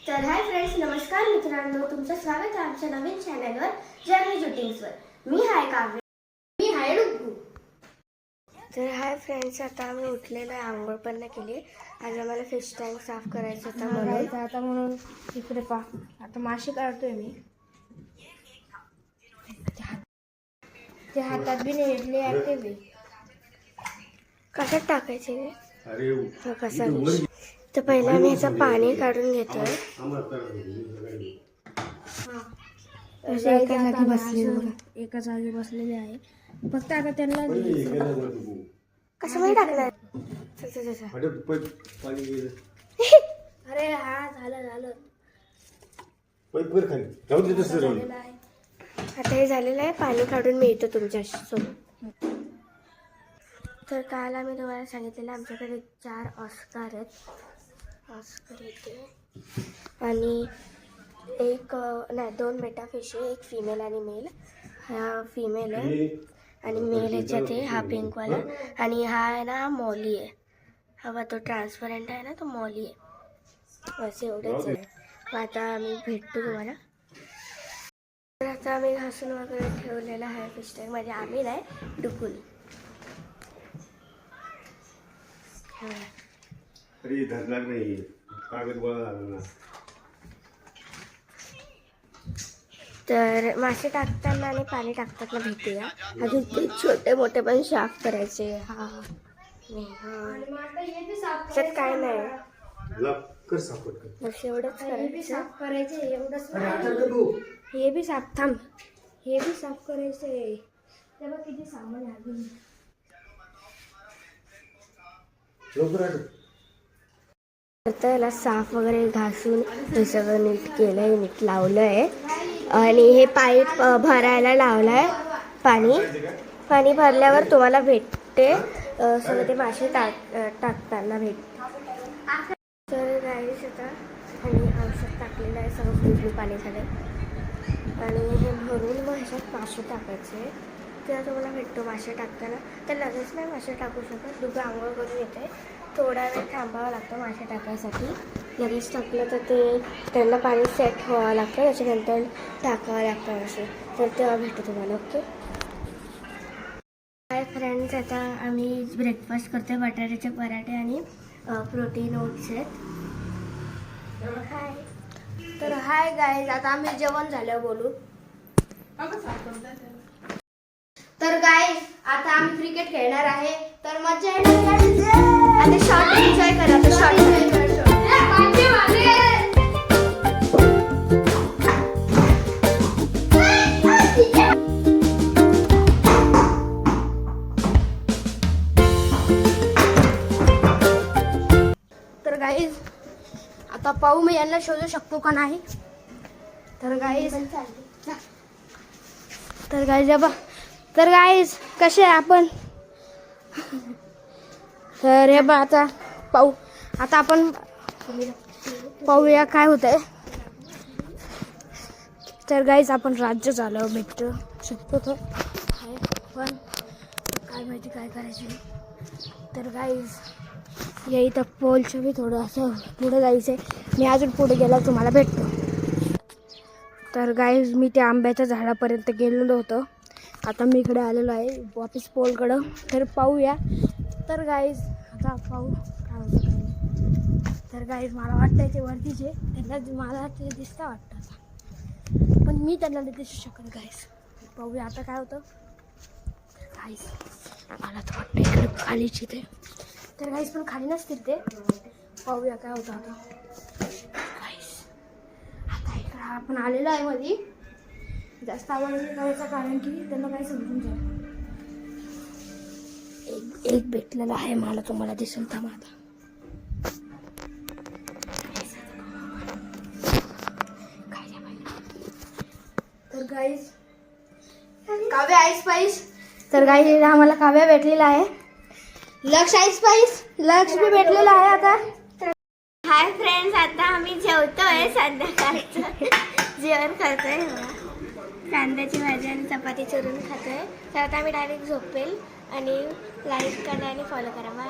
तर hi friends, नमस्कार मित्रांनो, तुमचं स्वागत आहे आमच्या नवीन चॅनलवर जर्नी जुटिंग्सवर. मी हाय काव्य. मी हाय डुग्गू. तर हाय फ्रेंड्स, आता आम्ही उठलेलो आहे, आंघोळ पण नाही केली. आज आम्हाला फिश टँक साफ करायचं होतं म्हणून इकडे पहा. आता मासे काढतोय मी. ते हातात बी नाही घेतले आहे ते. कशात टाकायचे कसा तर पहिला आम्ही ह्याचं पाणी काढून घेतोय. एका जागी बसलेले आहे. फक्त आता त्यांना कसं टाकणार. अरे हा झालं आता हे झालेलं आहे. पाणी काढून मी येतो तुमच्यासोबत. तर काल आम्ही तुम्हाला सांगितलेलं आमच्याकडे 4 ऑस्कर आहेत. ऑस्कर येते आणि 2 बेटा फिश आहे. एक फिमेल आणि मेल. हा फिमेल आहे आणि मेल ह्याच्यात आहे हा पिंकवाला. आणि हा आहे ना मॉली आहे. हा तो ट्रान्सपरंट आहे ना, तो मॉली आहे. असे एवढेच आहे. मग आता आम्ही भेटतो तुम्हाला. तर आता आम्ही घासून वगैरे ठेवलेलं आहे फिश टँक. म्हणजे आम्ही नाही, डुकून. तर मासे टाकताना आणि पाणी टाकताना भेटूया. अजून ते छोटे मोठे पण साफ करायचे. त्यात काय नाही, बस एवढंच करायचं. हे बी साफ थांब. हे बी साफ करायचंय. तेव्हा किती सामान आहे. आता याला साफ वगैरे घासून हे सगळं नीट केलंय, नीट लावलंय. आणि हे पाईप भरायला लावलाय. पाणी भरल्यावर तुम्हाला भेटते सगळं ते मासे टाकताना भेटते. तर गाईस आता आणि औषध टाकलेलं आहे. सगळं ब्लू पाणी झालं आणि हे भरून मग ह्याच्यात मासे टाकायचे. तेव्हा तुम्हाला भेटतो मासे टाकताना. तर लगेच नाही मासे टाकू शकत. दुसरं आंघोळ करून येते. थोडा वेळ थांबावं लागतं मासे टाकायसाठी. लगेच टाकलं तर ते त्यांना पाणी सेट व्हावं लागतं. त्याच्यानंतर टाकावं लागतं मासे. तर तेव्हा भेटतो तुम्हाला. ओके हाय फ्रेंड्स, आता आम्ही ब्रेकफास्ट करतोय. बटाट्याचे पराठे आणि प्रोटीन ओट्स आहेत. हाय. तर हाय गाईज, आता आम्ही जेवण झाल्यावर बोलू. तर गाईज, आता आम्ही क्रिकेट खेळणार आहे. तर मजा येणार. आणि शॉर्ट एन्जॉय करा. तर शॉर्ट तर गाईज, आता पाहू मी यांना शोधू शकतो का नाही. तर गाईज कसे आहे आपण. तर हे बा, आता पाहू. आता आपण पाहूया काय होत आहे. तर गाईज, आपण राज्य झालं भेटू शकतो. तर पण काय माहिती काय करायचं. तर गाईज, या इथं पोलचं बी थोडं असं पुढे जायचं आहे. मी अजून पुढे गेला तुम्हाला भेटतो. तर गाईज, मी त्या आंब्याच्या झाडापर्यंत गेलेलो होतो. आता मी इकडे आलेलो आहे वापस पोलकडं. तर पाहूया. तर गाईज, आता पाहू काय होतं काय नाही. तर गाईज, मला वाटतं ते वरतीच आहे. त्यांना मला ते दिसतं वाटतं आता. पण मी त्यांना नाही दिसू शकत. गाईज, पाहूया आता काय होतं. गाईज, मला तर वाटतं इकडे खालीच ते. तर गाईज, पण खाली नसतील ते. पाहूया काय होतं आता. गाईज, आता इकडं आपण आलेलो आहे मध्ये. जास्त आवाज नाही करायचा, कारण की त्यांना काही समजून जाईल. एक भेटलेला आहे मला, तुम्हाला दिसेल थांबा आता. तर गाईज, काव्य आईस पाईस. तर गाईज, आम्हाला काव्य भेटलेला आहे. लक्ष आईस पाईस. लक्ष बी भेटलेला आहे आता. हाय फ्रेंड्स, आता आम्ही जेवतोय. संध्याकाळचं जेवण करतोय. कांद्याची भाजी आणि चपाती चुरून खातोय. तर आता आम्ही डायरेक्ट झोपेल. आणि लाईक करा आणि फॉलो करा. बाय.